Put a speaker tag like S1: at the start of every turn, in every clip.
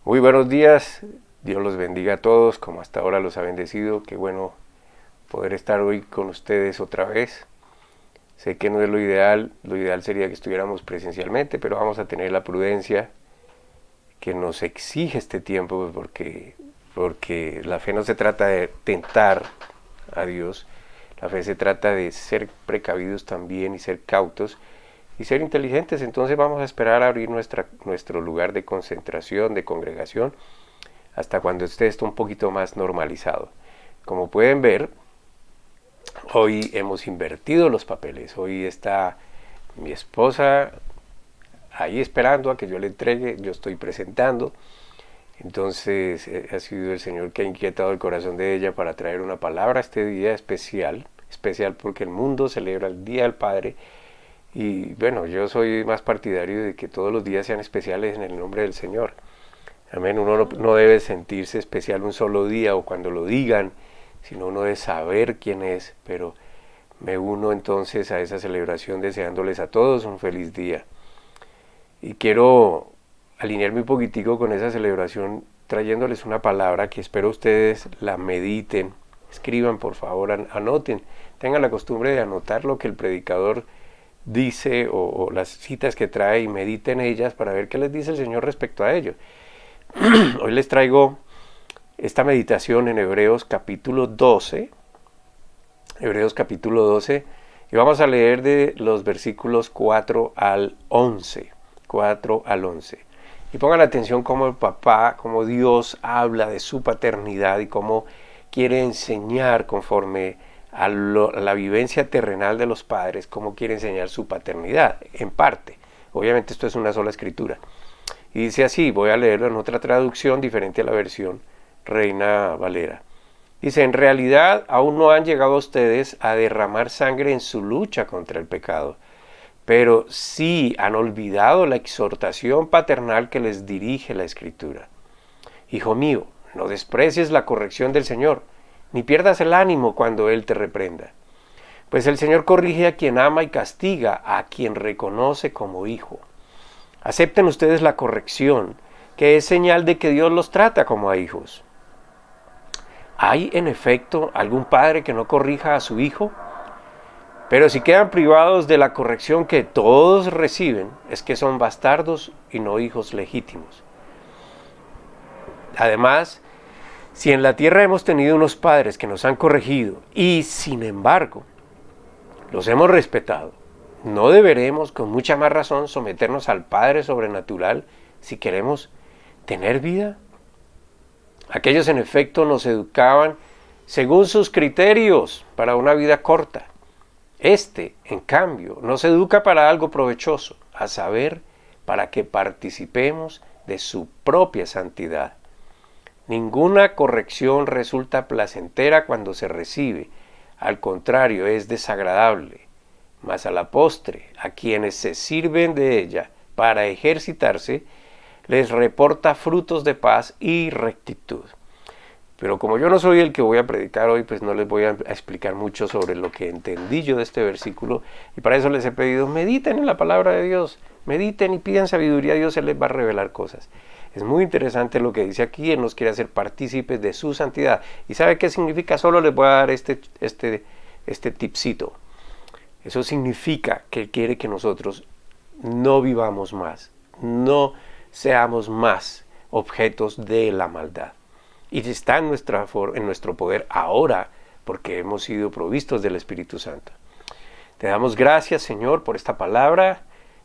S1: Muy buenos días, Dios los bendiga a todos, como hasta ahora los ha bendecido. Qué bueno poder estar hoy con ustedes otra vez. Sé que no es lo ideal sería que estuviéramos presencialmente, pero vamos a tener la prudencia que nos exige este tiempo, porque la fe no se trata de tentar a Dios, la fe se trata de ser precavidos también y ser cautos y ser inteligentes. Entonces vamos a esperar a abrir nuestro lugar de concentración, de congregación, hasta cuando esté esto un poquito más normalizado. Como pueden ver, hoy hemos invertido los papeles. Hoy está mi esposa ahí esperando a que yo le entregue, yo estoy presentando. Entonces ha sido el Señor que ha inquietado el corazón de ella para traer una palabra este día especial porque el mundo celebra el Día del Padre. Y bueno, yo soy más partidario de que todos los días sean especiales en el nombre del Señor. Amén. Uno no debe sentirse especial un solo día o cuando lo digan, sino uno debe saber quién es. Pero me uno entonces a esa celebración deseándoles a todos un feliz día. Y quiero alinearme un poquitico con esa celebración trayéndoles una palabra que espero ustedes la mediten, escriban por favor, anoten, tengan la costumbre de anotar lo que el predicador dice o las citas que trae y mediten ellas para ver qué les dice el Señor respecto a ello. Hoy les traigo esta meditación en Hebreos capítulo 12, y vamos a leer de los versículos 4 al 11. Y pongan atención cómo el papá, cómo Dios habla de su paternidad y cómo quiere enseñar conforme a la vivencia terrenal de los padres, cómo quiere enseñar su paternidad, en parte. Obviamente esto es una sola escritura. Y dice así, voy a leerlo en otra traducción diferente a la versión Reina Valera. Dice, en realidad aún no han llegado ustedes a derramar sangre en su lucha contra el pecado, pero sí han olvidado la exhortación paternal que les dirige la Escritura. Hijo mío, no desprecies la corrección del Señor, ni pierdas el ánimo cuando Él te reprenda. Pues el Señor corrige a quien ama y castiga a quien reconoce como hijo. Acepten ustedes la corrección, que es señal de que Dios los trata como a hijos. ¿Hay, en efecto, algún padre que no corrija a su hijo? Pero si quedan privados de la corrección que todos reciben, es que son bastardos y no hijos legítimos. Además, si en la tierra hemos tenido unos padres que nos han corregido y, sin embargo, los hemos respetado, ¿no deberemos con mucha más razón someternos al Padre sobrenatural si queremos tener vida? Aquellos, en efecto, nos educaban según sus criterios para una vida corta. En cambio, nos educa para algo provechoso, a saber, para que participemos de su propia santidad. Ninguna corrección resulta placentera cuando se recibe, al contrario, es desagradable. Mas a la postre, a quienes se sirven de ella para ejercitarse, les reporta frutos de paz y rectitud. Pero como yo no soy el que voy a predicar hoy, pues no les voy a explicar mucho sobre lo que entendí yo de este versículo. Y para eso les he pedido, mediten en la palabra de Dios. Mediten y pidan sabiduría a Dios, Él les va a revelar cosas. Es muy interesante lo que dice aquí, Él nos quiere hacer partícipes de su santidad. ¿Y sabe qué significa? Solo les voy a dar este tipcito. Eso significa que Él quiere que nosotros no vivamos más, no seamos más objetos de la maldad. Y está en nuestro poder ahora, porque hemos sido provistos del Espíritu Santo. Te damos gracias, Señor, por esta palabra,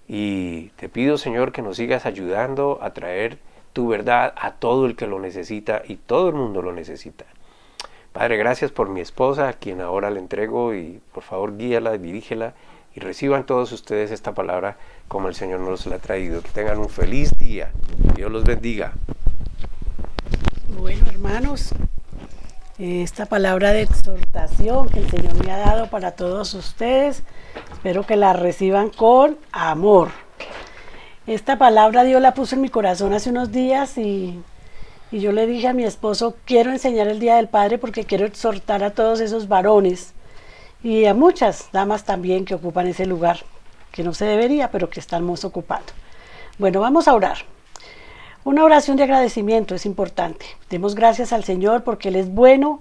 S1: y te pido, Señor, que nos sigas ayudando a traer tu verdad a todo el que lo necesita, y todo el mundo lo necesita. Padre, gracias por mi esposa, a quien ahora le entrego, y por favor guíala, dirígela, y reciban todos ustedes esta palabra como el Señor nos la ha traído. Que tengan un feliz día. Dios los bendiga.
S2: Bueno, hermanos, esta palabra de exhortación que el Señor me ha dado para todos ustedes, espero que la reciban con amor. Esta palabra Dios la puso en mi corazón hace unos días y yo le dije a mi esposo, quiero enseñar el Día del Padre porque quiero exhortar a todos esos varones y a muchas damas también que ocupan ese lugar, que no se debería, pero que estamos ocupando. Bueno, vamos a orar. Una oración de agradecimiento es importante. Demos gracias al Señor porque Él es bueno.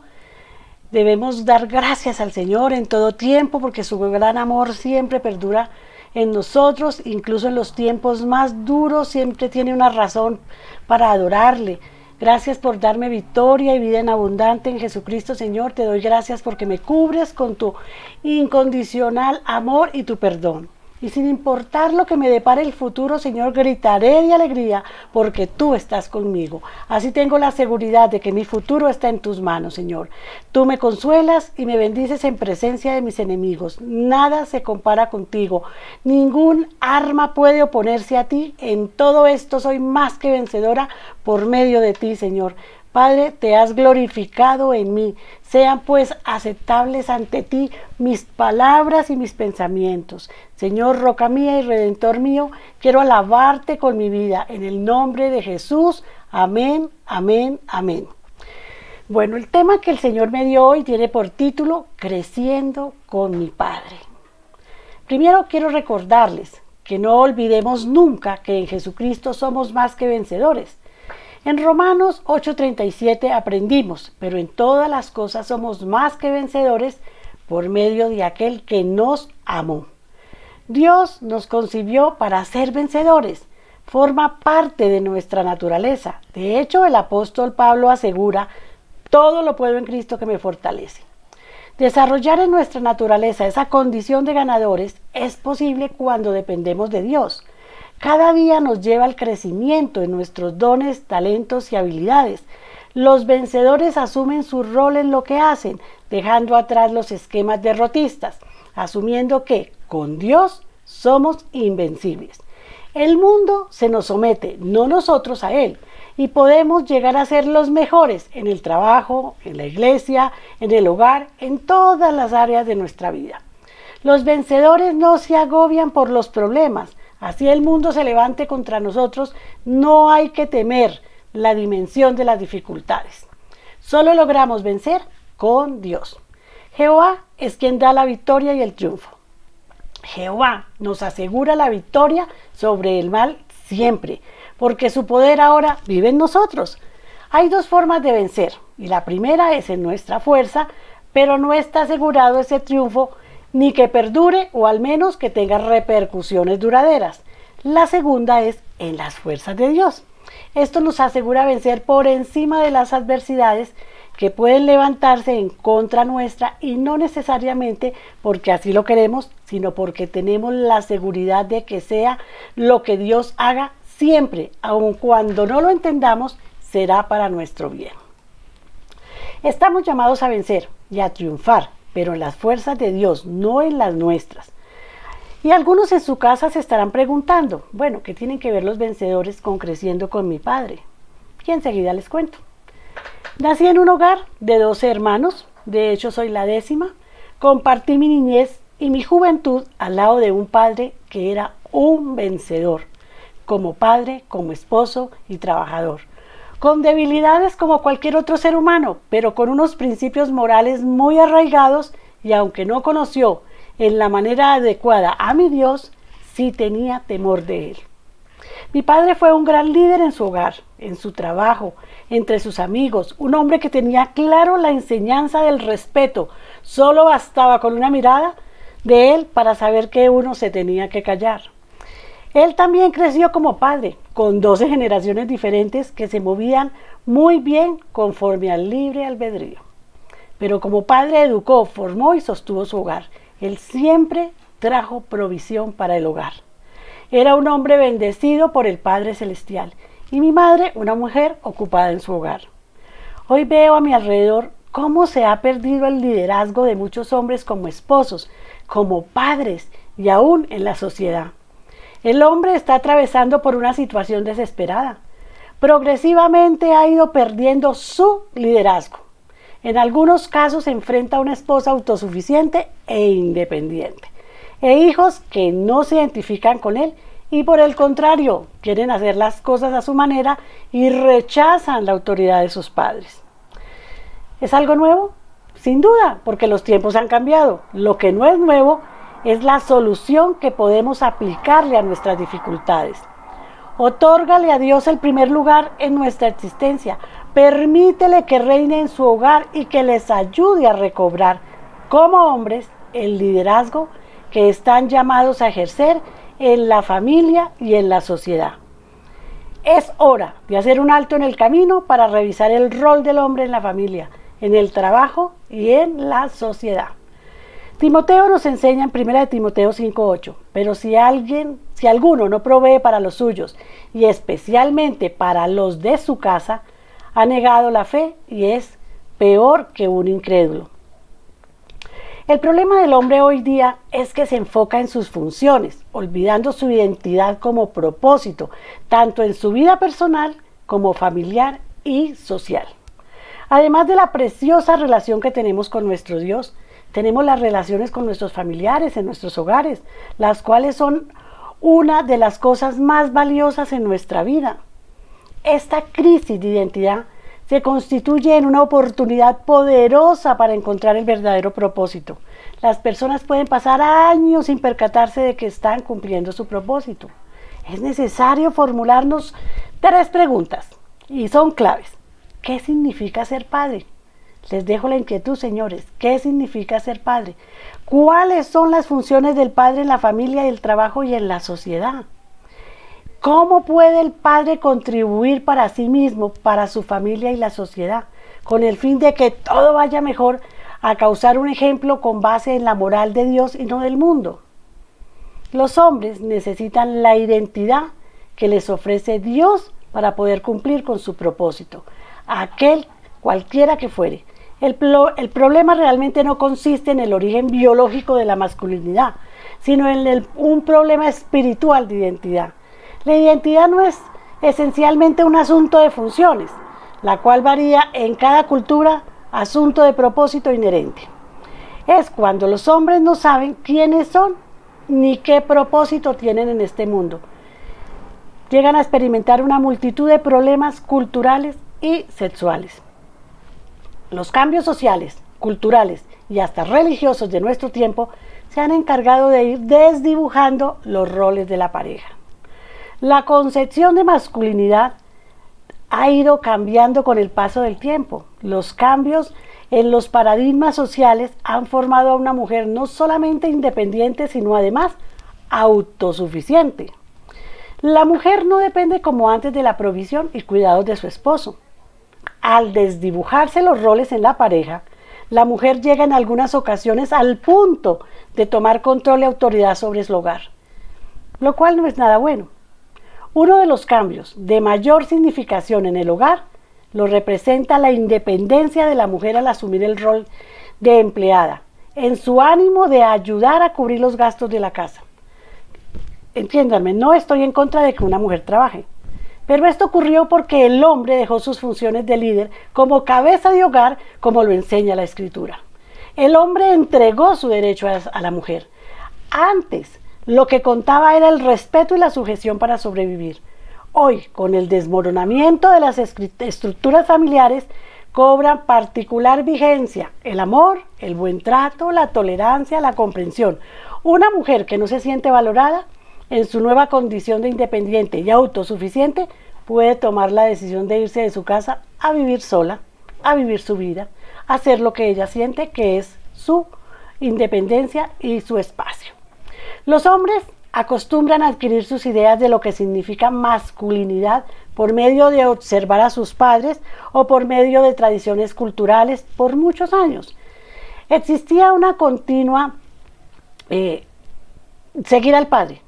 S2: Debemos dar gracias al Señor en todo tiempo porque su gran amor siempre perdura en nosotros, incluso en los tiempos más duros, siempre tiene una razón para adorarle. Gracias por darme victoria y vida en abundante en Jesucristo, Señor. Te doy gracias porque me cubres con tu incondicional amor y tu perdón. Y sin importar lo que me depare el futuro, Señor, gritaré de alegría porque tú estás conmigo. Así tengo la seguridad de que mi futuro está en tus manos, Señor. Tú me consuelas y me bendices en presencia de mis enemigos. Nada se compara contigo. Ningún arma puede oponerse a ti. En todo esto soy más que vencedora por medio de ti, Señor. Padre, te has glorificado en mí. Sean pues aceptables ante ti mis palabras y mis pensamientos. Señor, roca mía y redentor mío, quiero alabarte con mi vida. En el nombre de Jesús. Amén, amén, amén. Bueno, el tema que el Señor me dio hoy tiene por título Creciendo con mi Padre. Primero quiero recordarles que no olvidemos nunca que en Jesucristo somos más que vencedores. En Romanos 8:37 aprendimos, pero en todas las cosas somos más que vencedores por medio de aquel que nos amó. Dios nos concibió para ser vencedores, forma parte de nuestra naturaleza. De hecho, el apóstol Pablo asegura, todo lo puedo en Cristo que me fortalece. Desarrollar en nuestra naturaleza esa condición de ganadores es posible cuando dependemos de Dios. Cada día nos lleva al crecimiento en nuestros dones, talentos y habilidades. Los vencedores asumen su rol en lo que hacen, dejando atrás los esquemas derrotistas, asumiendo que con Dios somos invencibles. El mundo se nos somete, no nosotros a él, y podemos llegar a ser los mejores en el trabajo, en la iglesia, en el hogar, en todas las áreas de nuestra vida. Los vencedores no se agobian por los problemas. Así el mundo se levante contra nosotros, no hay que temer la dimensión de las dificultades. Solo logramos vencer con Dios. Jehová es quien da la victoria y el triunfo. Jehová nos asegura la victoria sobre el mal siempre, porque su poder ahora vive en nosotros. Hay dos formas de vencer, y la primera es en nuestra fuerza, pero no está asegurado ese triunfo ni que perdure o al menos que tenga repercusiones duraderas. La segunda es en las fuerzas de Dios. Esto nos asegura vencer por encima de las adversidades que pueden levantarse en contra nuestra y no necesariamente porque así lo queremos, sino porque tenemos la seguridad de que sea lo que Dios haga siempre, aun cuando no lo entendamos, será para nuestro bien. Estamos llamados a vencer y a triunfar, pero en las fuerzas de Dios, no en las nuestras. Y algunos en su casa se estarán preguntando, bueno, ¿qué tienen que ver los vencedores con creciendo con mi Padre? Y enseguida les cuento. Nací en un hogar de 12 hermanos, de hecho soy la 10ª. Compartí mi niñez y mi juventud al lado de un padre que era un vencedor, como padre, como esposo y trabajador. Con debilidades como cualquier otro ser humano, pero con unos principios morales muy arraigados y aunque no conoció en la manera adecuada a mi Dios, sí tenía temor de él. Mi padre fue un gran líder en su hogar, en su trabajo, entre sus amigos, un hombre que tenía claro la enseñanza del respeto. Solo bastaba con una mirada de él para saber que uno se tenía que callar. Él también creció como padre, con 12 generaciones diferentes que se movían muy bien conforme al libre albedrío. Pero como padre educó, formó y sostuvo su hogar. Él siempre trajo provisión para el hogar. Era un hombre bendecido por el Padre Celestial y mi madre una mujer ocupada en su hogar. Hoy veo a mi alrededor cómo se ha perdido el liderazgo de muchos hombres como esposos, como padres y aún en la sociedad. El hombre está atravesando por una situación desesperada. Progresivamente ha ido perdiendo su liderazgo. En algunos casos se enfrenta a una esposa autosuficiente e independiente, e hijos que no se identifican con él y por el contrario, quieren hacer las cosas a su manera y rechazan la autoridad de sus padres. ¿Es algo nuevo? Sin duda, porque los tiempos han cambiado. Lo que no es nuevo es la solución que podemos aplicarle a nuestras dificultades. Otórgale a Dios el primer lugar en nuestra existencia. Permítele que reine en su hogar y que les ayude a recobrar, como hombres, el liderazgo que están llamados a ejercer en la familia y en la sociedad. Es hora de hacer un alto en el camino para revisar el rol del hombre en la familia, en el trabajo y en la sociedad. Timoteo nos enseña en 1 Timoteo 5:8, pero si alguno no provee para los suyos y especialmente para los de su casa, ha negado la fe y es peor que un incrédulo. El problema del hombre hoy día es que se enfoca en sus funciones, olvidando su identidad como propósito, tanto en su vida personal como familiar y social. Además de la preciosa relación que tenemos con nuestro Dios, tenemos las relaciones con nuestros familiares en nuestros hogares, las cuales son una de las cosas más valiosas en nuestra vida. Esta crisis de identidad se constituye en una oportunidad poderosa para encontrar el verdadero propósito. Las personas pueden pasar años sin percatarse de que están cumpliendo su propósito. Es necesario formularnos 3 preguntas y son claves. ¿Qué significa ser padre? Les dejo la inquietud, señores. ¿Qué significa ser padre? ¿Cuáles son las funciones del padre en la familia, el trabajo y en la sociedad? ¿Cómo puede el padre contribuir para sí mismo, para su familia y la sociedad, con el fin de que todo vaya mejor, a causar un ejemplo con base en la moral de Dios y no del mundo? Los hombres necesitan la identidad que les ofrece Dios para poder cumplir con su propósito, cualquiera que fuere. El problema realmente no consiste en el origen biológico de la masculinidad, sino en un problema espiritual de identidad. La identidad no es esencialmente un asunto de funciones, la cual varía en cada cultura, asunto de propósito inherente. Es cuando los hombres no saben quiénes son ni qué propósito tienen en este mundo. Llegan a experimentar una multitud de problemas culturales y sexuales. Los cambios sociales, culturales y hasta religiosos de nuestro tiempo se han encargado de ir desdibujando los roles de la pareja. La concepción de masculinidad ha ido cambiando con el paso del tiempo. Los cambios en los paradigmas sociales han formado a una mujer no solamente independiente, sino además autosuficiente. La mujer no depende como antes de la provisión y cuidados de su esposo. Al desdibujarse los roles en la pareja, la mujer llega en algunas ocasiones al punto de tomar control y autoridad sobre su hogar, lo cual no es nada bueno. Uno de los cambios de mayor significación en el hogar lo representa la independencia de la mujer al asumir el rol de empleada, en su ánimo de ayudar a cubrir los gastos de la casa. Entiéndanme, no estoy en contra de que una mujer trabaje, pero esto ocurrió porque el hombre dejó sus funciones de líder como cabeza de hogar, como lo enseña la Escritura. El hombre entregó su derecho a la mujer. Antes, lo que contaba era el respeto y la sujeción para sobrevivir. Hoy, con el desmoronamiento de las estructuras familiares, cobran particular vigencia el amor, el buen trato, la tolerancia, la comprensión. Una mujer que no se siente valorada en su nueva condición de independiente y autosuficiente puede tomar la decisión de irse de su casa a vivir sola, a vivir su vida, a hacer lo que ella siente que es su independencia y su espacio. Los hombres acostumbran a adquirir sus ideas de lo que significa masculinidad por medio de observar a sus padres o por medio de tradiciones culturales por muchos años. Existía una continua seguir al padre.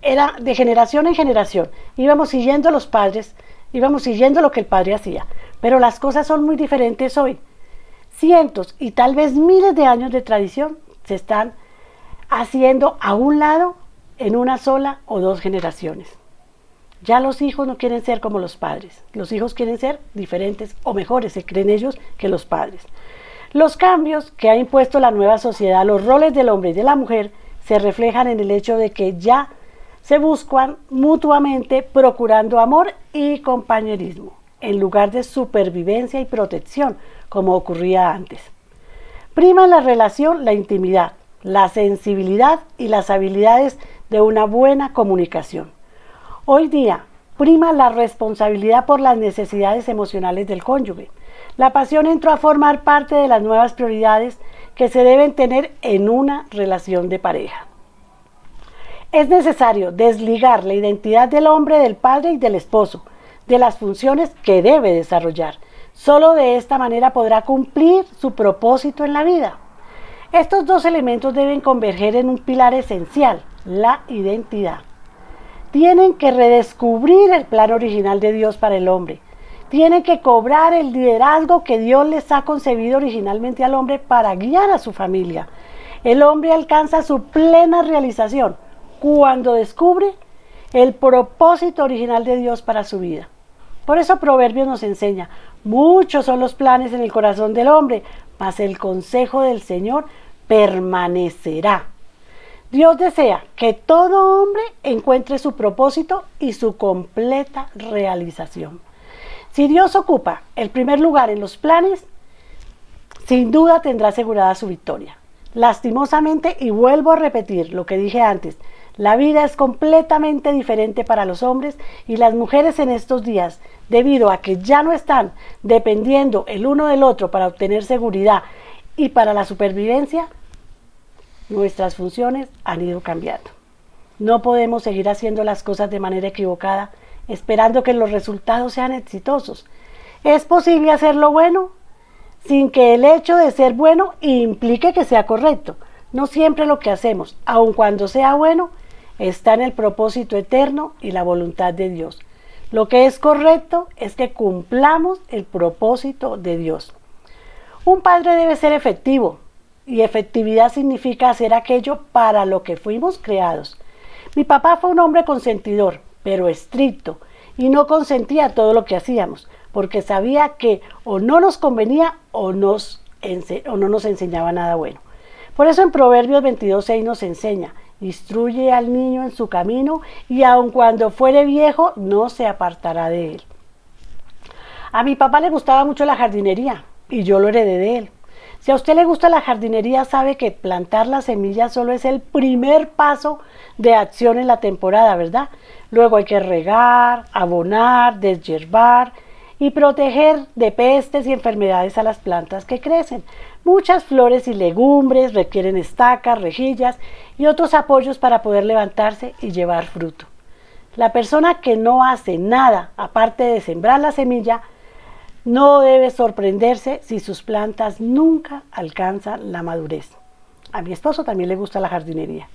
S2: Era de generación en generación. Íbamos siguiendo a los padres, íbamos siguiendo lo que el padre hacía. Pero las cosas son muy diferentes hoy. Cientos y tal vez miles de años de tradición se están haciendo a un lado en una sola o 2 generaciones. Ya los hijos no quieren ser como los padres. Los hijos quieren ser diferentes o mejores, se creen ellos, que los padres. Los cambios que ha impuesto la nueva sociedad, los roles del hombre y de la mujer, se reflejan en el hecho de que ya se buscan mutuamente procurando amor y compañerismo, en lugar de supervivencia y protección, como ocurría antes. Prima en la relación la intimidad, la sensibilidad y las habilidades de una buena comunicación. Hoy día, prima la responsabilidad por las necesidades emocionales del cónyuge. La pasión entró a formar parte de las nuevas prioridades que se deben tener en una relación de pareja. Es necesario desligar la identidad del hombre, del padre y del esposo, de las funciones que debe desarrollar. Solo de esta manera podrá cumplir su propósito en la vida. Estos dos elementos deben converger en un pilar esencial, la identidad. Tienen que redescubrir el plan original de Dios para el hombre. Tienen que cobrar el liderazgo que Dios les ha concebido originalmente al hombre para guiar a su familia. El hombre alcanza su plena realización cuando descubre el propósito original de Dios para su vida. Por eso Proverbios nos enseña, muchos son los planes en el corazón del hombre, mas el consejo del Señor permanecerá. Dios desea que todo hombre encuentre su propósito y su completa realización. Si Dios ocupa el primer lugar en los planes, sin duda tendrá asegurada su victoria. Lastimosamente, y vuelvo a repetir lo que dije antes, la vida es completamente diferente para los hombres y las mujeres en estos días, debido a que ya no están dependiendo el uno del otro para obtener seguridad y para la supervivencia, nuestras funciones han ido cambiando. No podemos seguir haciendo las cosas de manera equivocada, esperando que los resultados sean exitosos. ¿Es posible hacerlo bueno sin que el hecho de ser bueno implique que sea correcto? No siempre lo que hacemos, aun cuando sea bueno, está en el propósito eterno y la voluntad de Dios. Lo que es correcto es que cumplamos el propósito de Dios. Un padre debe ser efectivo, y efectividad significa hacer aquello para lo que fuimos creados. Mi papá fue un hombre consentidor, pero estricto, y no consentía todo lo que hacíamos, porque sabía que o no nos convenía o no nos enseñaba nada bueno. Por eso en Proverbios 22:6 nos enseña, instruye al niño en su camino, y aun cuando fuere viejo, no se apartará de él. A mi papá le gustaba mucho la jardinería, y yo lo heredé de él. Si a usted le gusta la jardinería, sabe que plantar las semillas solo es el primer paso de acción en la temporada, ¿verdad? Luego hay que regar, abonar, deshiervar y proteger de pestes y enfermedades a las plantas que crecen. Muchas flores y legumbres requieren estacas, rejillas y otros apoyos para poder levantarse y llevar fruto. La persona que no hace nada aparte de sembrar la semilla no debe sorprenderse si sus plantas nunca alcanzan la madurez. A mi esposo también le gusta la jardinería.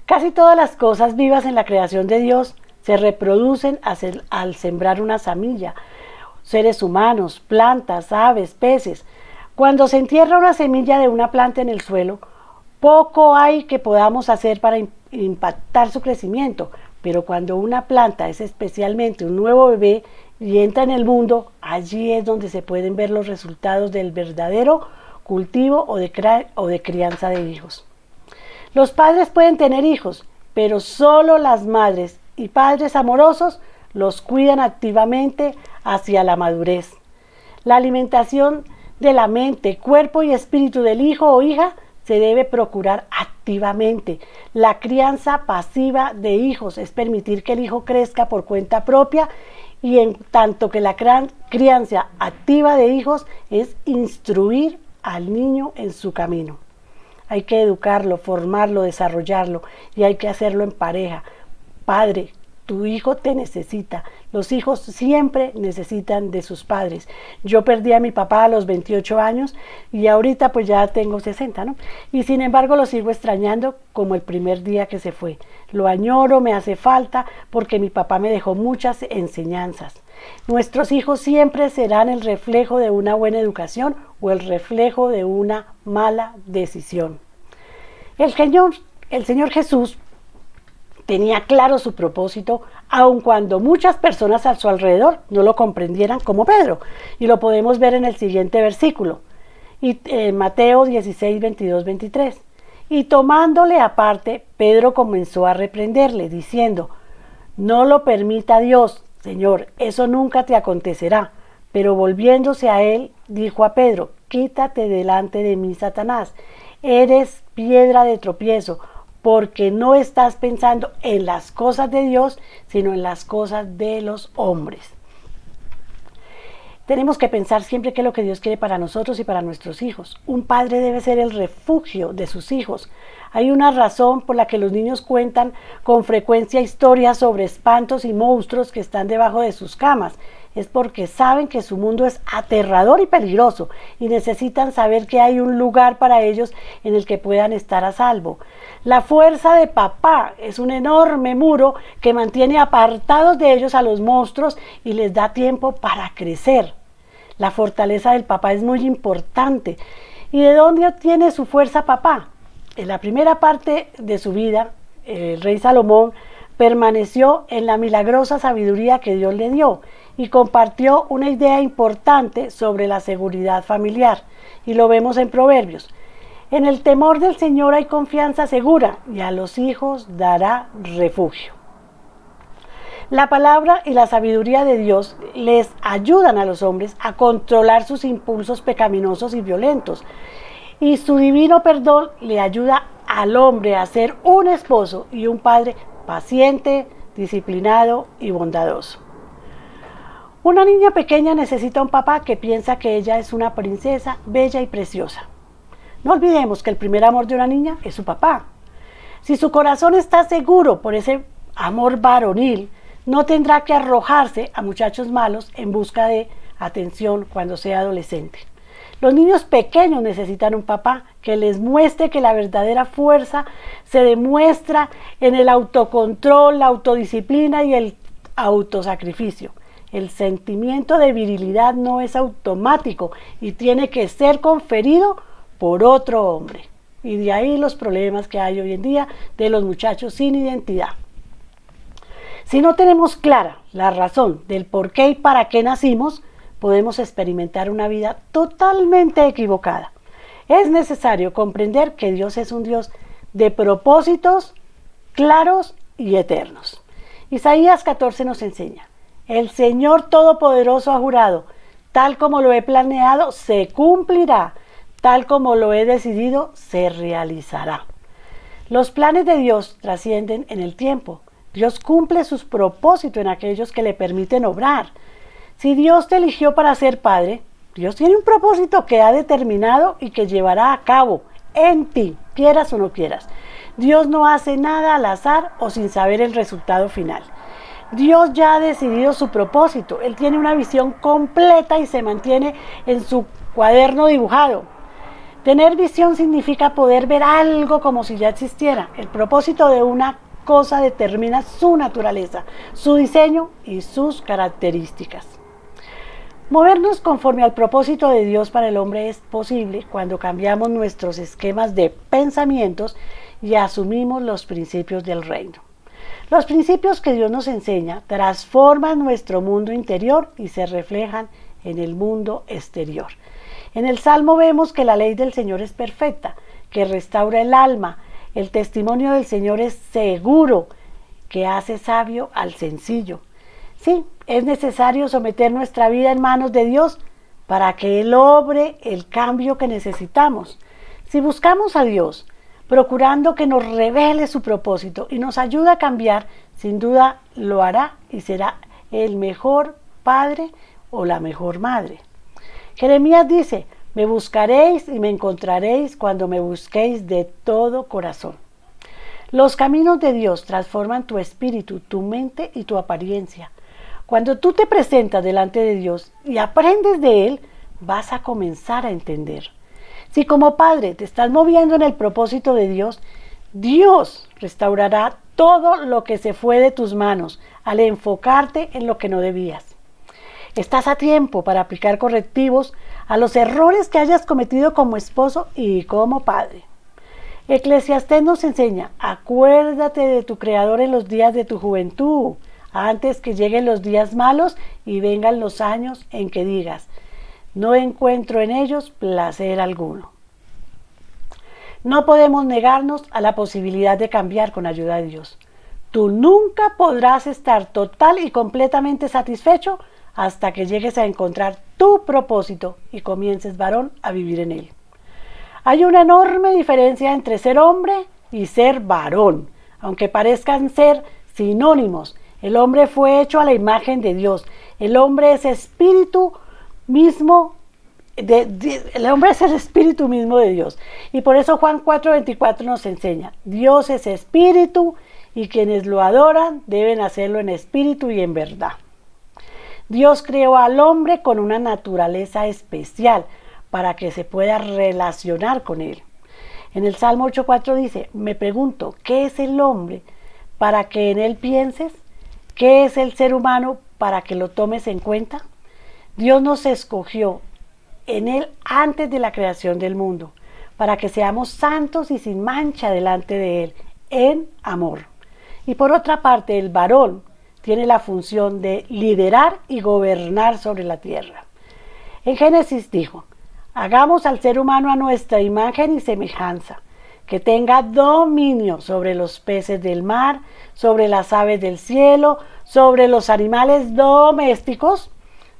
S2: Casi todas las cosas vivas en la creación de Dios se reproducen al sembrar una semilla. Seres humanos, plantas, aves, peces. Cuando se entierra una semilla de una planta en el suelo, poco hay que podamos hacer para impactar su crecimiento. Pero cuando una planta es especialmente un nuevo bebé y entra en el mundo, allí es donde se pueden ver los resultados del verdadero cultivo o de crianza de hijos. Los padres pueden tener hijos, pero solo las madres y padres amorosos los cuidan activamente hacia la madurez. La alimentación de la mente, cuerpo y espíritu del hijo o hija se debe procurar activamente. La crianza pasiva de hijos es permitir que el hijo crezca por cuenta propia, y en tanto que la crianza activa de hijos es instruir al niño en su camino. Hay que educarlo, formarlo, desarrollarlo, y hay que hacerlo en pareja. Padre, tu hijo te necesita. Los hijos siempre necesitan de sus padres. Yo perdí a mi papá a los 28 años y ahorita pues ya tengo 60, ¿no? Y sin embargo lo sigo extrañando como el primer día que se fue. Lo añoro, me hace falta porque mi papá me dejó muchas enseñanzas. Nuestros hijos siempre serán el reflejo de una buena educación o el reflejo de una mala decisión. El Señor Jesús tenía claro su propósito, aun cuando muchas personas a su alrededor no lo comprendieran, como Pedro. Y lo podemos ver en el siguiente versículo, Mateo 16, 22, 23. Y tomándole aparte, Pedro comenzó a reprenderle, diciendo, no lo permita Dios, Señor, eso nunca te acontecerá. Pero volviéndose a él, dijo a Pedro, quítate delante de mí, Satanás, eres piedra de tropiezo, porque no estás pensando en las cosas de Dios, sino en las cosas de los hombres. Tenemos que pensar siempre qué es lo que Dios quiere para nosotros y para nuestros hijos. Un padre debe ser el refugio de sus hijos. Hay una razón por la que los niños cuentan con frecuencia historias sobre espantos y monstruos que están debajo de sus camas. Es porque saben que su mundo es aterrador y peligroso y necesitan saber que hay un lugar para ellos en el que puedan estar a salvo. La fuerza de papá es un enorme muro que mantiene apartados de ellos a los monstruos y les da tiempo para crecer. La fortaleza del papá es muy importante. ¿Y de dónde obtiene su fuerza papá? En la primera parte de su vida, el rey Salomón permaneció en la milagrosa sabiduría que Dios le dio y compartió una idea importante sobre la seguridad familiar. Y lo vemos en Proverbios. En el temor del Señor hay confianza segura y a los hijos dará refugio. La palabra y la sabiduría de Dios les ayudan a los hombres a controlar sus impulsos pecaminosos y violentos. Y su divino perdón le ayuda al hombre a ser un esposo y un padre paciente, disciplinado y bondadoso. Una niña pequeña necesita un papá que piensa que ella es una princesa bella y preciosa. No olvidemos que el primer amor de una niña es su papá. Si su corazón está seguro por ese amor varonil, no tendrá que arrojarse a muchachos malos en busca de atención cuando sea adolescente. Los niños pequeños necesitan un papá que les muestre que la verdadera fuerza se demuestra en el autocontrol, la autodisciplina y el autosacrificio. El sentimiento de virilidad no es automático y tiene que ser conferido por otro hombre. Y de ahí los problemas que hay hoy en día de los muchachos sin identidad. Si no tenemos clara la razón del por qué y para qué nacimos, podemos experimentar una vida totalmente equivocada. Es necesario comprender que Dios es un Dios de propósitos claros y eternos. Isaías 14 nos enseña: el Señor Todopoderoso ha jurado, tal como lo he planeado, se cumplirá, tal como lo he decidido, se realizará. Los planes de Dios trascienden en el tiempo. Dios cumple sus propósitos en aquellos que le permiten obrar. Si Dios te eligió para ser padre, Dios tiene un propósito que ha determinado y que llevará a cabo en ti, quieras o no quieras. Dios no hace nada al azar o sin saber el resultado final. Dios ya ha decidido su propósito. Él tiene una visión completa y se mantiene en su cuaderno dibujado. Tener visión significa poder ver algo como si ya existiera. El propósito de una cosa determina su naturaleza, su diseño y sus características. Movernos conforme al propósito de Dios para el hombre es posible cuando cambiamos nuestros esquemas de pensamientos y asumimos los principios del reino. Los principios que Dios nos enseña transforman nuestro mundo interior y se reflejan en el mundo exterior. En el Salmo vemos que la ley del Señor es perfecta, que restaura el alma. El testimonio del Señor es seguro, que hace sabio al sencillo. Sí, es necesario someter nuestra vida en manos de Dios para que Él obre el cambio que necesitamos. Si buscamos a Dios, procurando que nos revele su propósito y nos ayude a cambiar, sin duda lo hará y será el mejor padre o la mejor madre. Jeremías dice: me buscaréis y me encontraréis cuando me busquéis de todo corazón. Los caminos de Dios transforman tu espíritu, tu mente y tu apariencia. Cuando tú te presentas delante de Dios y aprendes de Él, vas a comenzar a entender. Si como padre te estás moviendo en el propósito de Dios, Dios restaurará todo lo que se fue de tus manos al enfocarte en lo que no debías. Estás a tiempo para aplicar correctivos a los errores que hayas cometido como esposo y como padre. Eclesiastés nos enseña: acuérdate de tu Creador en los días de tu juventud, antes que lleguen los días malos y vengan los años en que digas: no encuentro en ellos placer alguno. No podemos negarnos a la posibilidad de cambiar con ayuda de Dios. Tú nunca podrás estar total y completamente satisfecho hasta que llegues a encontrar tu propósito y comiences, varón, a vivir en él. Hay una enorme diferencia entre ser hombre y ser varón. Aunque parezcan ser sinónimos, el hombre fue hecho a la imagen de Dios. El hombre es espíritu mismo el hombre es el espíritu mismo de Dios. Y por eso Juan 4:24 nos enseña: Dios es espíritu y quienes lo adoran deben hacerlo en espíritu y en verdad. Dios creó al hombre con una naturaleza especial para que se pueda relacionar con él. En el Salmo 8:4 dice: me pregunto, ¿qué es el hombre para que en él pienses? ¿Qué es el ser humano para que lo tomes en cuenta? Dios nos escogió en él antes de la creación del mundo, para que seamos santos y sin mancha delante de él, en amor. Y por otra parte, el varón tiene la función de liderar y gobernar sobre la tierra. En Génesis dijo: hagamos al ser humano a nuestra imagen y semejanza, que tenga dominio sobre los peces del mar, sobre las aves del cielo, sobre los animales domésticos,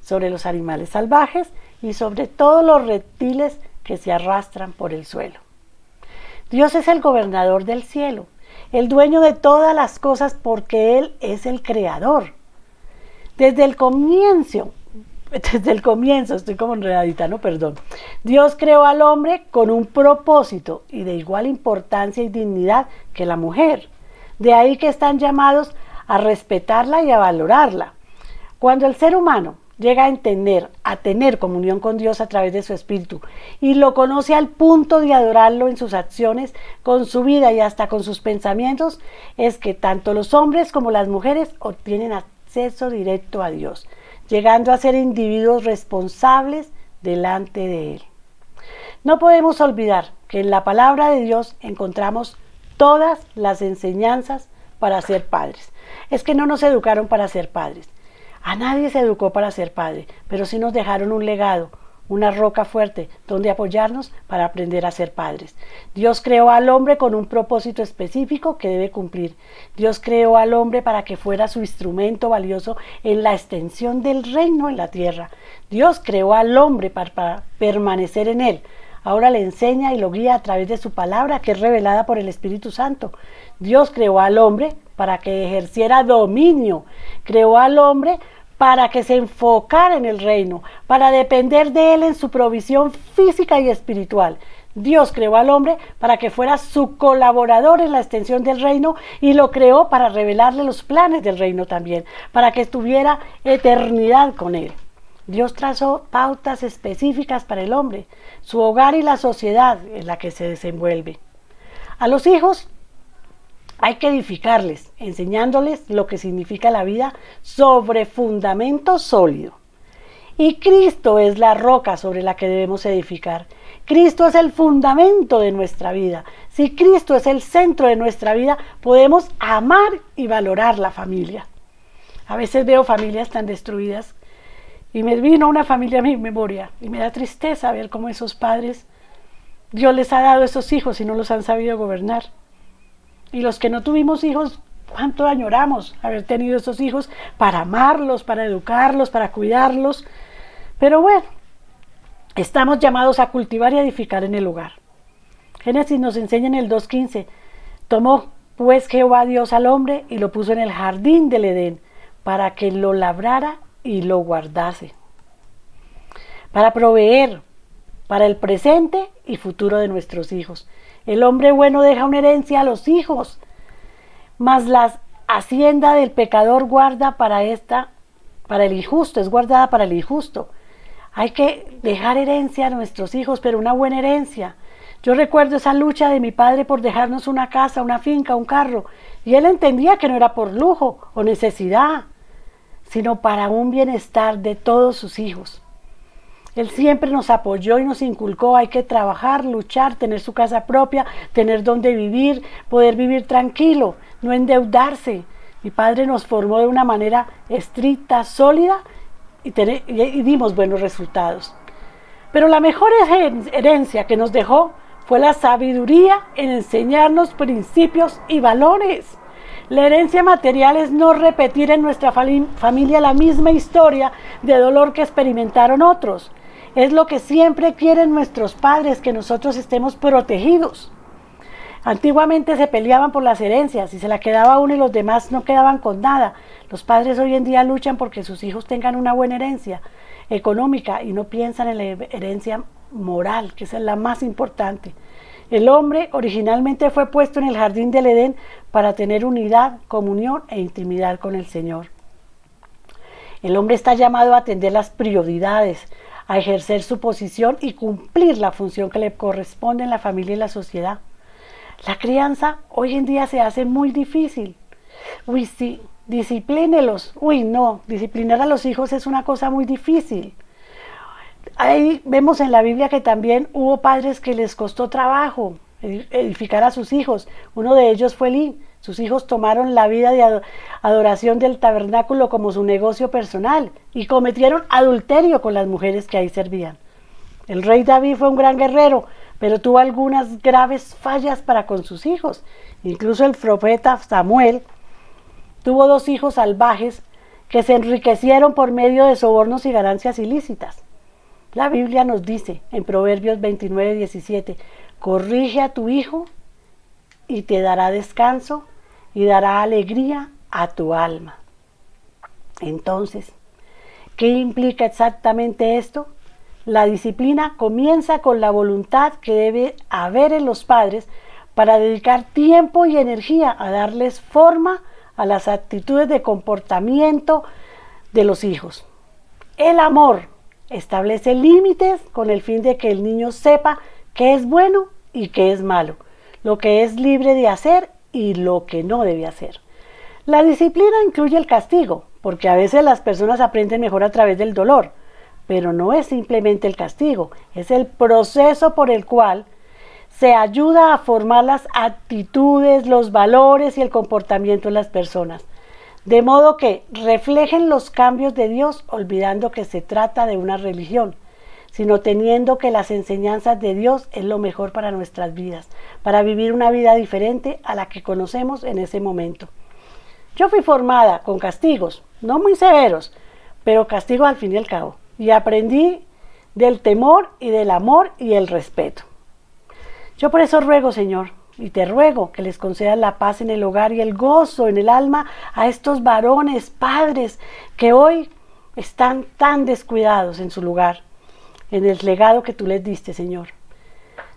S2: sobre los animales salvajes y sobre todos los reptiles que se arrastran por el suelo. Dios es el gobernador del cielo, el dueño de todas las cosas, porque Él es el creador. Desde el comienzo, estoy como enredadita, ¿no? Perdón. Dios creó al hombre con un propósito y de igual importancia y dignidad que la mujer. De ahí que están llamados a respetarla y a valorarla. Cuando el ser humano llega a tener comunión con Dios a través de su espíritu y lo conoce al punto de adorarlo en sus acciones, con su vida y hasta con sus pensamientos, es que tanto los hombres como las mujeres obtienen acceso directo a Dios, llegando a ser individuos responsables delante de Él. No podemos olvidar que en la palabra de Dios encontramos todas las enseñanzas para ser padres. Es que no nos educaron para ser padres. A nadie se educó para ser padre, pero sí nos dejaron un legado, una roca fuerte donde apoyarnos para aprender a ser padres. Dios creó al hombre con un propósito específico que debe cumplir. Dios creó al hombre para que fuera su instrumento valioso en la extensión del reino en la tierra. Dios creó al hombre para permanecer en él. Ahora le enseña y lo guía a través de su palabra, que es revelada por el Espíritu Santo. Dios creó al hombre para que ejerciera dominio. Creó al hombre para que se enfocara en el reino, para depender de él en su provisión física y espiritual. Dios creó al hombre para que fuera su colaborador en la extensión del reino y lo creó para revelarle los planes del reino también, para que tuviera eternidad con él. Dios trazó pautas específicas para el hombre, su hogar y la sociedad en la que se desenvuelve. A los hijos hay que edificarles, enseñándoles lo que significa la vida sobre fundamento sólido. Y Cristo es la roca sobre la que debemos edificar. Cristo es el fundamento de nuestra vida. Si Cristo es el centro de nuestra vida, podemos amar y valorar la familia. A veces veo familias tan destruidas y me vino una familia a mi memoria y me da tristeza ver cómo esos padres, Dios les ha dado esos hijos y no los han sabido gobernar. Y los que no tuvimos hijos, ¿cuánto añoramos haber tenido esos hijos para amarlos, para educarlos, para cuidarlos? Pero bueno, estamos llamados a cultivar y edificar en el hogar. Génesis nos enseña en el 2:15: tomó pues Jehová Dios al hombre y lo puso en el jardín del Edén para que lo labrara y lo guardase, para proveer para el presente y futuro de nuestros hijos. El hombre bueno deja una herencia a los hijos, mas la hacienda del pecador guarda para el injusto, es guardada para el injusto. Hay que dejar herencia a nuestros hijos, pero una buena herencia. Yo recuerdo esa lucha de mi padre por dejarnos una casa, una finca, un carro, y él entendía que no era por lujo o necesidad, sino para un bienestar de todos sus hijos. Él siempre nos apoyó y nos inculcó: hay que trabajar, luchar, tener su casa propia, tener donde vivir, poder vivir tranquilo, no endeudarse. Mi padre nos formó de una manera estricta, sólida y dimos buenos resultados. Pero la mejor herencia que nos dejó fue la sabiduría en enseñarnos principios y valores. La herencia material es no repetir en nuestra familia la misma historia de dolor que experimentaron otros. Es lo que siempre quieren nuestros padres, que nosotros estemos protegidos. Antiguamente se peleaban por las herencias y se la quedaba uno y los demás no quedaban con nada. Los padres hoy en día luchan porque sus hijos tengan una buena herencia económica y no piensan en la herencia moral, que esa es la más importante. El hombre originalmente fue puesto en el jardín del Edén para tener unidad, comunión e intimidad con el Señor. El hombre está llamado a atender las prioridades, a ejercer su posición y cumplir la función que le corresponde en la familia y la sociedad. La crianza hoy en día se hace muy difícil. Uy, sí, disciplínelos. Uy, no, disciplinar a los hijos es una cosa muy difícil. Ahí vemos en la Biblia que también hubo padres que les costó trabajo edificar a sus hijos. Uno de ellos fue Elí. Sus hijos tomaron la vida de adoración del tabernáculo como su negocio personal y cometieron adulterio con las mujeres que ahí servían. El rey David fue un gran guerrero, pero tuvo algunas graves fallas para con sus hijos. Incluso el profeta Samuel tuvo 2 hijos salvajes que se enriquecieron por medio de sobornos y ganancias ilícitas. La Biblia nos dice en Proverbios 29:17, corrige a tu hijo y te dará descanso y dará alegría a tu alma. Entonces, ¿qué implica exactamente esto? La disciplina comienza con la voluntad que debe haber en los padres para dedicar tiempo y energía a darles forma a las actitudes de comportamiento de los hijos. El amor establece límites con el fin de que el niño sepa qué es bueno y qué es malo, lo que es libre de hacer y lo que no debe hacer. La disciplina incluye el castigo, porque a veces las personas aprenden mejor a través del dolor, pero no es simplemente el castigo, es el proceso por el cual se ayuda a formar las actitudes, los valores y el comportamiento de las personas, de modo que reflejen los cambios de Dios, olvidando que se trata de una religión, sino teniendo que las enseñanzas de Dios es lo mejor para nuestras vidas, para vivir una vida diferente a la que conocemos en ese momento. Yo fui formada con castigos, no muy severos, pero castigos al fin y al cabo, y aprendí del temor y del amor y el respeto. Yo por eso ruego, Señor, y te ruego que les concedas la paz en el hogar y el gozo en el alma a estos varones, padres, que hoy están tan descuidados en su lugar, en el legado que tú les diste, Señor.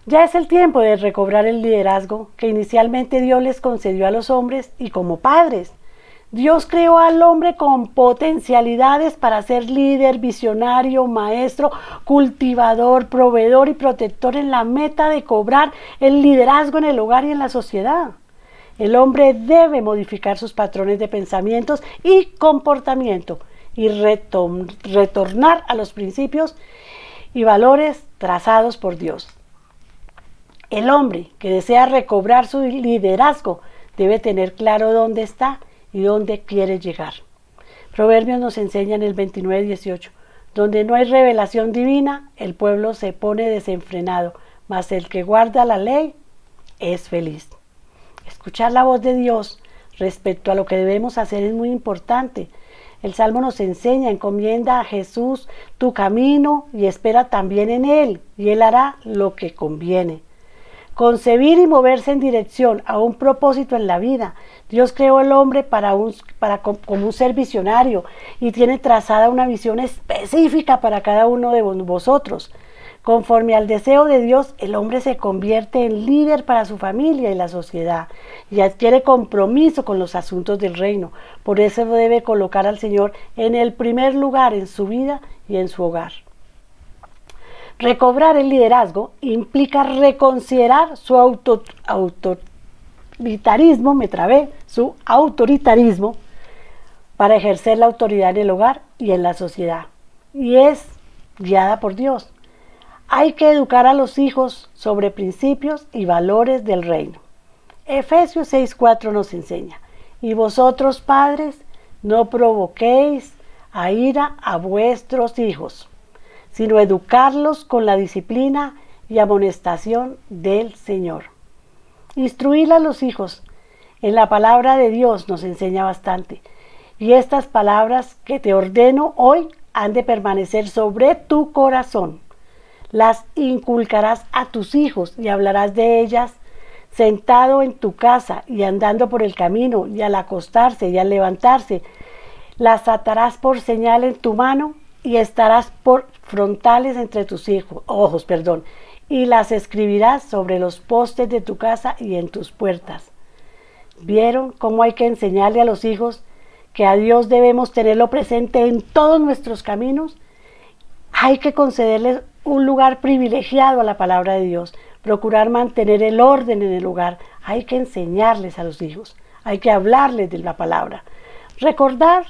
S2: Ya es el tiempo de recobrar el liderazgo que inicialmente Dios les concedió a los hombres y como padres. Dios creó al hombre con potencialidades para ser líder, visionario, maestro, cultivador, proveedor y protector en la meta de cobrar el liderazgo en el hogar y en la sociedad. El hombre debe modificar sus patrones de pensamientos y comportamiento y retornar a los principios y valores trazados por Dios. El hombre que desea recobrar su liderazgo debe tener claro dónde está y dónde quiere llegar. Proverbios nos enseña en el 29:18, donde no hay revelación divina, el pueblo se pone desenfrenado, mas el que guarda la ley es feliz. Escuchar la voz de Dios respecto a lo que debemos hacer es muy importante. El Salmo nos enseña, encomienda a Jesús tu camino y espera también en Él, y Él hará lo que conviene. Concebir y moverse en dirección a un propósito en la vida. Dios creó al hombre como un ser visionario y tiene trazada una visión específica para cada uno de vosotros. Conforme al deseo de Dios, el hombre se convierte en líder para su familia y la sociedad y adquiere compromiso con los asuntos del reino. Por eso debe colocar al Señor en el primer lugar en su vida y en su hogar. Recobrar el liderazgo implica reconsiderar su autoritarismo para ejercer la autoridad en el hogar y en la sociedad. Y es guiada por Dios. Hay que educar a los hijos sobre principios y valores del reino. Efesios 6:4 nos enseña, y vosotros padres no provoquéis a ira a vuestros hijos, sino educarlos con la disciplina y amonestación del Señor. Instruir a los hijos en la palabra de Dios nos enseña bastante. Y estas palabras que te ordeno hoy han de permanecer sobre tu corazón. Las inculcarás a tus hijos y hablarás de ellas sentado en tu casa y andando por el camino, y al acostarse y al levantarse, las atarás por señal en tu mano y estarás por frontales entre tus ojos, y las escribirás sobre los postes de tu casa y en tus puertas. ¿Vieron cómo hay que enseñarle a los hijos que a Dios debemos tenerlo presente en todos nuestros caminos? Hay que concederles un lugar privilegiado a la palabra de Dios, procurar mantener el orden en el hogar. Hay que enseñarles a los hijos, hay que hablarles de la palabra. Recordar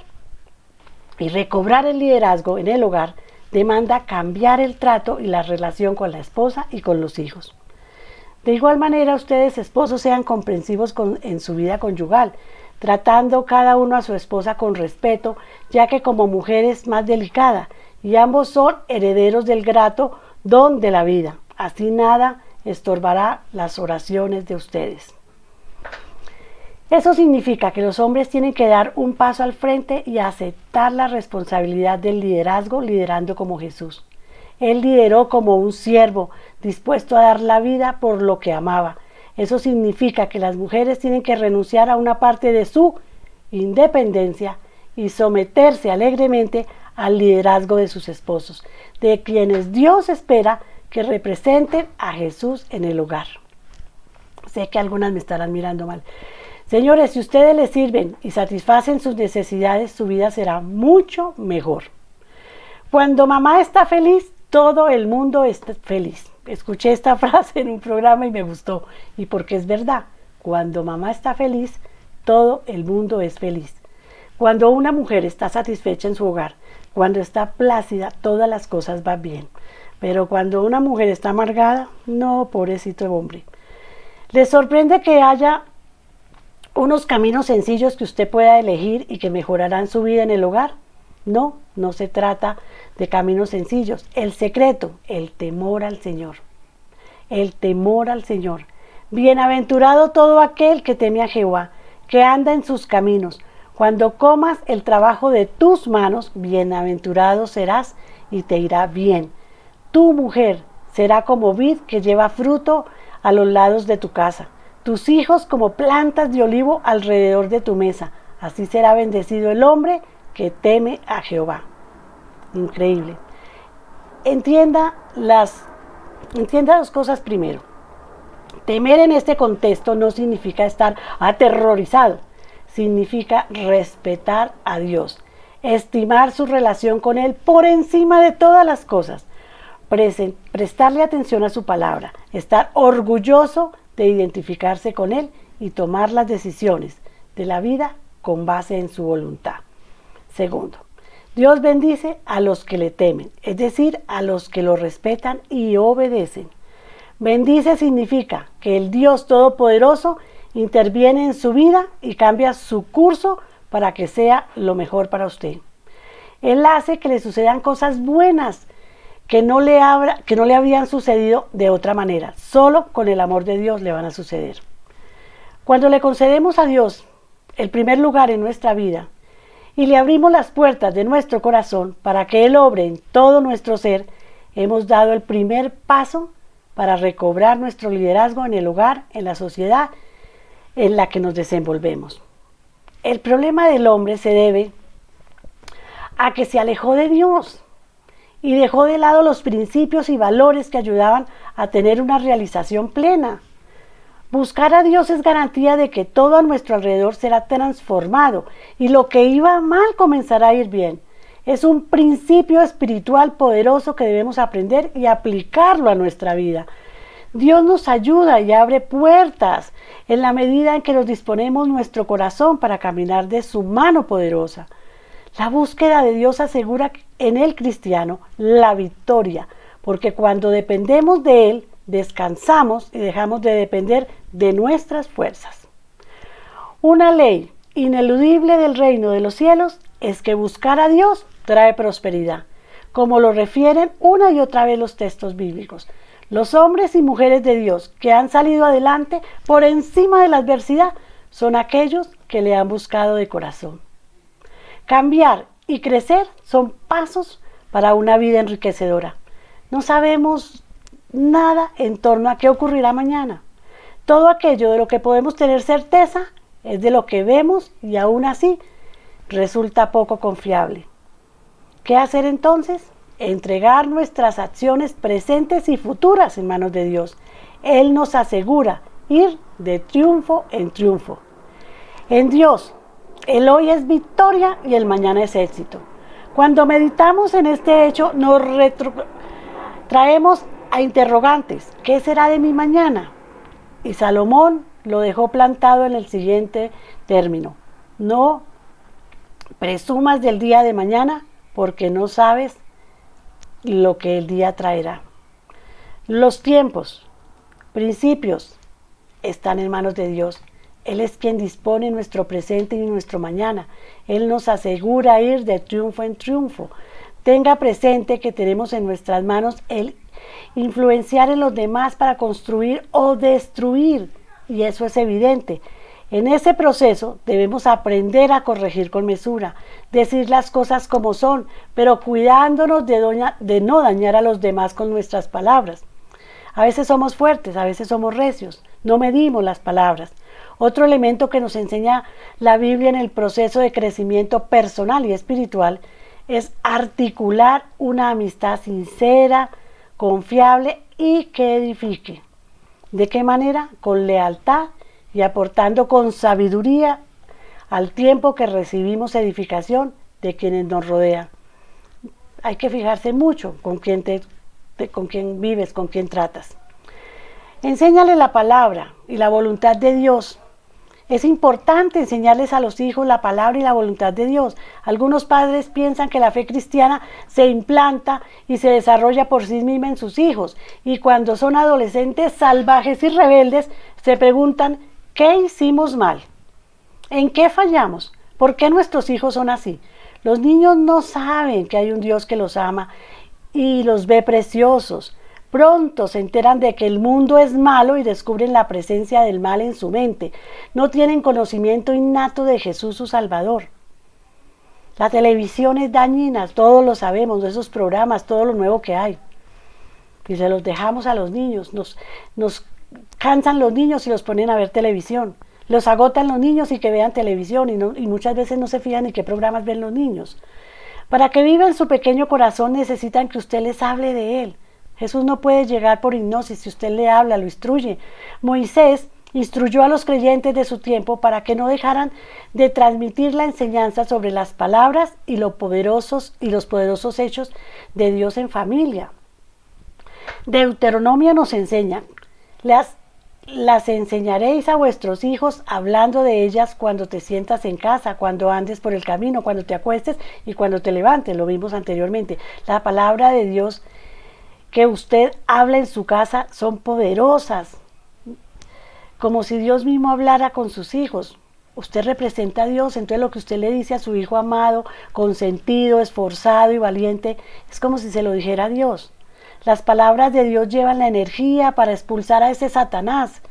S2: y recobrar el liderazgo en el hogar demanda cambiar el trato y la relación con la esposa y con los hijos. De igual manera, ustedes, esposos, sean comprensivos en su vida conyugal, tratando cada uno a su esposa con respeto, ya que como mujer es más delicada y ambos son herederos del grato don de la vida. Así nada estorbará las oraciones de ustedes. Eso significa que los hombres tienen que dar un paso al frente y aceptar la responsabilidad del liderazgo, liderando como Jesús. Él lideró como un siervo, dispuesto a dar la vida por lo que amaba. Eso significa que las mujeres tienen que renunciar a una parte de su independencia y someterse alegremente al liderazgo de sus esposos, de quienes Dios espera que representen a Jesús en el hogar. Sé que algunas me estarán mirando mal. Señores, si ustedes les sirven y satisfacen sus necesidades, su vida será mucho mejor. Cuando mamá está feliz, todo el mundo está feliz. Escuché esta frase en un programa y me gustó. Y porque es verdad, cuando mamá está feliz, todo el mundo es feliz. Cuando una mujer está satisfecha en su hogar, cuando está plácida, todas las cosas van bien. Pero cuando una mujer está amargada, no, pobrecito hombre. ¿Les sorprende que haya unos caminos sencillos que usted pueda elegir y que mejorarán su vida en el hogar? No, no se trata de caminos sencillos. El secreto, el temor al Señor. El temor al Señor. Bienaventurado todo aquel que teme a Jehová, que anda en sus caminos. Cuando comas el trabajo de tus manos, bienaventurado serás y te irá bien. Tu mujer será como vid que lleva fruto a los lados de tu casa. Tus hijos como plantas de olivo alrededor de tu mesa. Así será bendecido el hombre que teme a Jehová. Increíble. Entienda dos cosas primero. Temer en este contexto no significa estar aterrorizado. Significa respetar a Dios. Estimar su relación con Él por encima de todas las cosas. Prestarle atención a su palabra. Estar orgulloso de identificarse con Él y tomar las decisiones de la vida con base en su voluntad. Segundo, Dios bendice a los que le temen, es decir, a los que lo respetan y obedecen. Bendice significa que el Dios Todopoderoso interviene en su vida y cambia su curso para que sea lo mejor para usted. Él hace que le sucedan cosas buenas que no le habían sucedido de otra manera. Solo con el amor de Dios le van a suceder. Cuando le concedemos a Dios el primer lugar en nuestra vida y le abrimos las puertas de nuestro corazón para que Él obre en todo nuestro ser, hemos dado el primer paso para recobrar nuestro liderazgo en el hogar, en la sociedad en la que nos desenvolvemos. El problema del hombre se debe a que se alejó de Dios y dejó de lado los principios y valores que ayudaban a tener una realización plena. Buscar a Dios es garantía de que todo a nuestro alrededor será transformado y lo que iba mal comenzará a ir bien. Es un principio espiritual poderoso que debemos aprender y aplicarlo a nuestra vida. Dios nos ayuda y abre puertas en la medida en que nos disponemos nuestro corazón para caminar de su mano poderosa. La búsqueda de Dios asegura en el cristiano la victoria, porque cuando dependemos de Él, descansamos y dejamos de depender de nuestras fuerzas. Una ley ineludible del reino de los cielos es que buscar a Dios trae prosperidad, como lo refieren una y otra vez los textos bíblicos. Los hombres y mujeres de Dios que han salido adelante por encima de la adversidad son aquellos que le han buscado de corazón. Cambiar y crecer son pasos para una vida enriquecedora. No sabemos nada en torno a qué ocurrirá mañana. Todo aquello de lo que podemos tener certeza es de lo que vemos y aún así resulta poco confiable. ¿Qué hacer entonces? Entregar nuestras acciones presentes y futuras en manos de Dios. Él nos asegura ir de triunfo en triunfo. En Dios, el hoy es victoria y el mañana es éxito. Cuando meditamos en este hecho, nos traemos a interrogantes. ¿Qué será de mi mañana? Y Salomón lo dejó plantado en el siguiente término: no presumas del día de mañana, porque no sabes lo que el día traerá. Los tiempos, principios, están en manos de Dios. Él es quien dispone nuestro presente y nuestro mañana. Él nos asegura ir de triunfo en triunfo. Tenga presente que tenemos en nuestras manos el influenciar en los demás para construir o destruir, y eso es evidente. En ese proceso debemos aprender a corregir con mesura, decir las cosas como son, pero cuidándonos de no dañar a los demás con nuestras palabras. A veces somos fuertes, a veces somos recios, no medimos las palabras. Otro elemento que nos enseña la Biblia en el proceso de crecimiento personal y espiritual es articular una amistad sincera, confiable y que edifique. ¿De qué manera? Con lealtad y aportando con sabiduría al tiempo que recibimos edificación de quienes nos rodean. Hay que fijarse mucho con quién vives, con quién tratas. Enséñale la palabra y la voluntad de Dios. Es importante enseñarles a los hijos la palabra y la voluntad de Dios. Algunos padres piensan que la fe cristiana se implanta y se desarrolla por sí misma en sus hijos, y cuando son adolescentes salvajes y rebeldes se preguntan: ¿qué hicimos mal? ¿En qué fallamos? ¿Por qué nuestros hijos son así? Los niños no saben que hay un Dios que los ama y los ve preciosos. Pronto se enteran de que el mundo es malo y descubren la presencia del mal en su mente. No tienen conocimiento innato de Jesús su Salvador. La televisión es dañina, todos lo sabemos, de esos programas, todo lo nuevo que hay. Y se los dejamos a los niños, nos cansan los niños y los ponen a ver televisión. Los agotan los niños y que vean televisión y muchas veces no se fijan ni qué programas ven los niños. Para que viva en su pequeño corazón necesitan que usted les hable de Él. Jesús no puede llegar por hipnosis. Si usted le habla, lo instruye. Moisés instruyó a los creyentes de su tiempo para que no dejaran de transmitir la enseñanza sobre las palabras y los poderosos hechos de Dios en familia. Deuteronomio nos enseña: las enseñaréis a vuestros hijos hablando de ellas cuando te sientas en casa, cuando andes por el camino, cuando te acuestes y cuando te levantes. Lo vimos anteriormente. La palabra de Dios que usted habla en su casa son poderosas, como si Dios mismo hablara con sus hijos. Usted representa a Dios, entonces lo que usted le dice a su hijo amado, consentido, esforzado y valiente, es como si se lo dijera a Dios. Las palabras de Dios llevan la energía para expulsar a ese Satanás,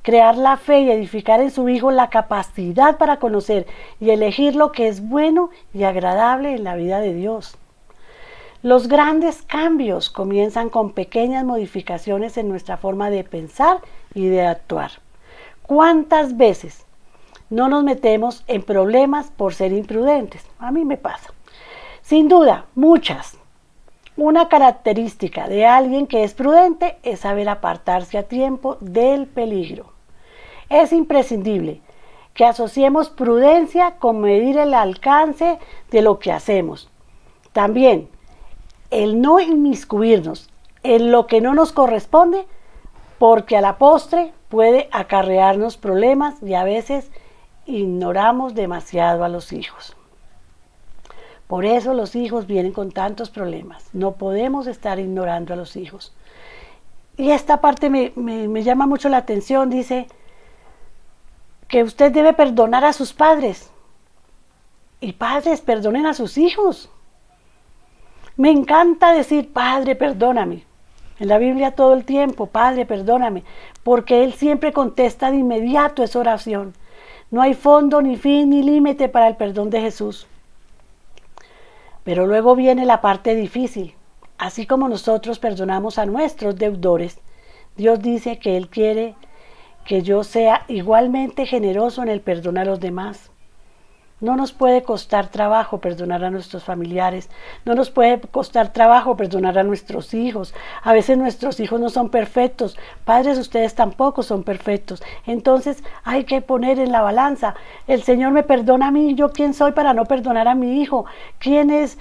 S2: crear la fe y edificar en su hijo la capacidad para conocer y elegir lo que es bueno y agradable en la vida de Dios. Los grandes cambios comienzan con pequeñas modificaciones en nuestra forma de pensar y de actuar. ¿Cuántas veces no nos metemos en problemas por ser imprudentes? A mí me pasa. Sin duda, muchas. Una característica de alguien que es prudente es saber apartarse a tiempo del peligro. Es imprescindible que asociemos prudencia con medir el alcance de lo que hacemos. También, el no inmiscuirnos en lo que no nos corresponde, porque a la postre puede acarrearnos problemas y a veces ignoramos demasiado a los hijos. Por eso los hijos vienen con tantos problemas. No podemos estar ignorando a los hijos. Y esta parte me llama mucho la atención. Dice que usted debe perdonar a sus padres. Y padres, perdonen a sus hijos. Me encanta decir: Padre, perdóname. En la Biblia todo el tiempo: Padre, perdóname. Porque Él siempre contesta de inmediato esa oración. No hay fondo, ni fin, ni límite para el perdón de Jesús. Pero luego viene la parte difícil. Así como nosotros perdonamos a nuestros deudores, Dios dice que Él quiere que yo sea igualmente generoso en el perdón a los demás. No nos puede costar trabajo perdonar a nuestros familiares, no nos puede costar trabajo perdonar a nuestros hijos. A veces nuestros hijos no son perfectos, padres, ustedes tampoco son perfectos. Entonces hay que poner en la balanza, el Señor me perdona a mí, ¿yo quién soy para no perdonar a mi hijo? ¿Quién es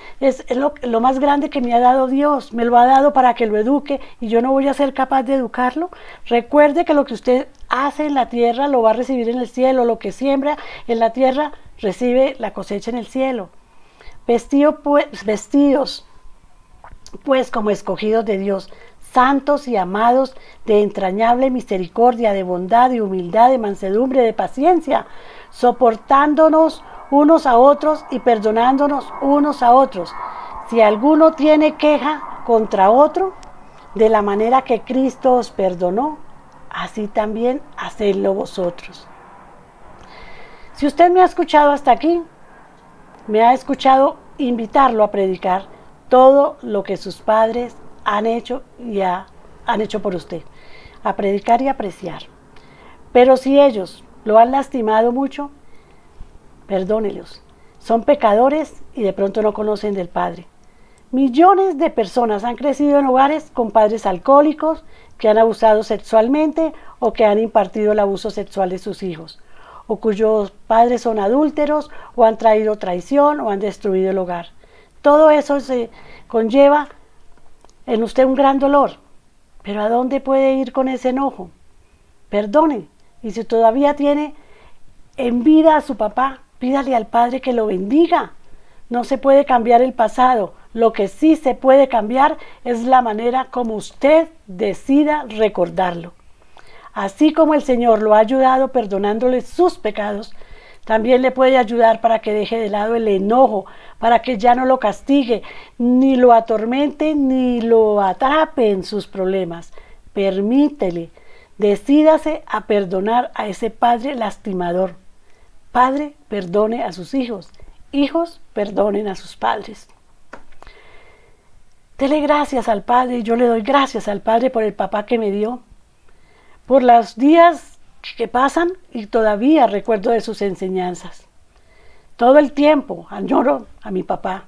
S2: lo más grande que me ha dado Dios? Me lo ha dado para que lo eduque y yo no voy a ser capaz de educarlo. Recuerde que lo que usted hace en la tierra lo va a recibir en el cielo, lo que siembra en la tierra recibe la cosecha en el cielo. Vestidos pues como escogidos de Dios, santos y amados, de entrañable misericordia, de bondad, de humildad, de mansedumbre, de paciencia, soportándonos unos a otros y perdonándonos unos a otros. Si alguno tiene queja contra otro, de la manera que Cristo os perdonó, así también hacedlo vosotros. Si usted me ha escuchado hasta aquí, me ha escuchado invitarlo a predicar todo lo que sus padres han hecho y han hecho por usted, a predicar y apreciar. Pero si ellos lo han lastimado mucho, perdónelos. Son pecadores y de pronto no conocen del Padre. Millones de personas han crecido en hogares con padres alcohólicos que han abusado sexualmente o que han impartido el abuso sexual de sus hijos, o cuyos padres son adúlteros o han traído traición o han destruido el hogar. Todo eso se conlleva en usted un gran dolor. Pero ¿a dónde puede ir con ese enojo? Perdone. Y si todavía tiene en vida a su papá, pídale al Padre que lo bendiga. No se puede cambiar el pasado. Lo que sí se puede cambiar es la manera como usted decida recordarlo. Así como el Señor lo ha ayudado perdonándole sus pecados, también le puede ayudar para que deje de lado el enojo, para que ya no lo castigue, ni lo atormente, ni lo atrape en sus problemas. Permítele, decídase a perdonar a ese padre lastimador. Padre, perdone a sus hijos. Hijos, perdonen a sus padres. Dele gracias al Padre, y yo le doy gracias al Padre por el papá que me dio, por los días que pasan y todavía recuerdo de sus enseñanzas. Todo el tiempo añoro a mi papá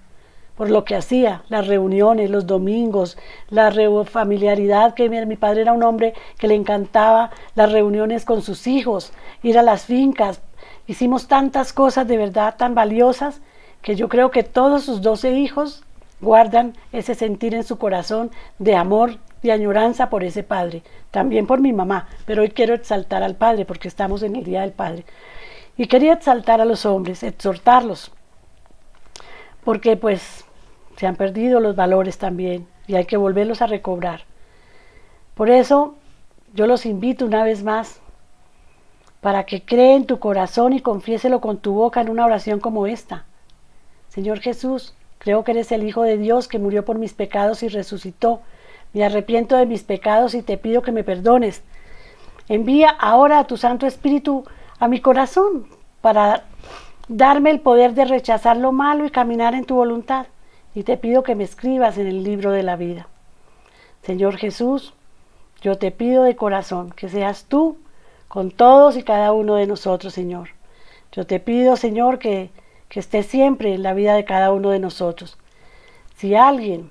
S2: por lo que hacía, las reuniones, los domingos, la familiaridad, que mi padre era un hombre que le encantaba las reuniones con sus hijos, ir a las fincas. Hicimos tantas cosas de verdad tan valiosas que yo creo que todos sus 12 hijos guardan ese sentir en su corazón de amor, de añoranza por ese padre, también por mi mamá, pero hoy quiero exaltar al Padre porque estamos en el Día del Padre. Y quería exaltar a los hombres, exhortarlos, porque pues se han perdido los valores también y hay que volverlos a recobrar. Por eso yo los invito una vez más para que cree en tu corazón y confiéselo con tu boca en una oración como esta. Señor Jesús, creo que eres el Hijo de Dios que murió por mis pecados y resucitó. Me arrepiento de mis pecados y te pido que me perdones. Envía ahora a tu Santo Espíritu a mi corazón para darme el poder de rechazar lo malo y caminar en tu voluntad. Y te pido que me escribas en el libro de la vida. Señor Jesús, yo te pido de corazón que seas tú con todos y cada uno de nosotros, Señor. Yo te pido, Señor, que estés siempre en la vida de cada uno de nosotros. Si alguien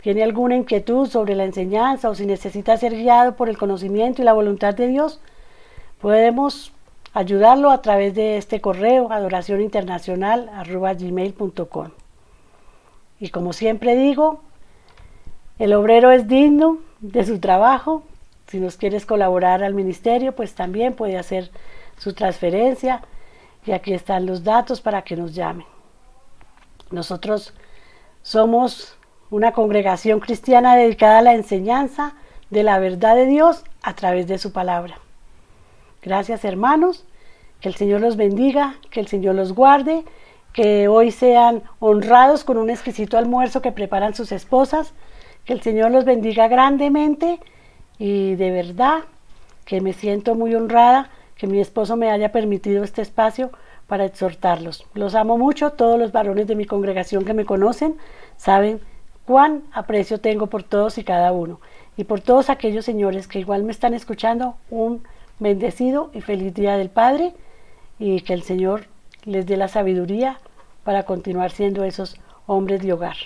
S2: tiene alguna inquietud sobre la enseñanza o si necesita ser guiado por el conocimiento y la voluntad de Dios, podemos ayudarlo a través de este correo adoracioninternacional@gmail.com. Y como siempre digo, el obrero es digno de su trabajo. Si nos quieres colaborar al ministerio, pues también puede hacer su transferencia y aquí están los datos para que nos llamen. Nosotros somos una congregación cristiana dedicada a la enseñanza de la verdad de Dios a través de su palabra. Gracias, hermanos, que el Señor los bendiga, que el Señor los guarde, que hoy sean honrados con un exquisito almuerzo que preparan sus esposas, que el Señor los bendiga grandemente y de verdad que me siento muy honrada que mi esposo me haya permitido este espacio para exhortarlos. Los amo mucho, todos los varones de mi congregación que me conocen saben cuán aprecio tengo por todos y cada uno. Y por todos aquellos señores que igual me están escuchando, un bendecido y feliz Día del Padre, y que el Señor les dé la sabiduría para continuar siendo esos hombres de hogar.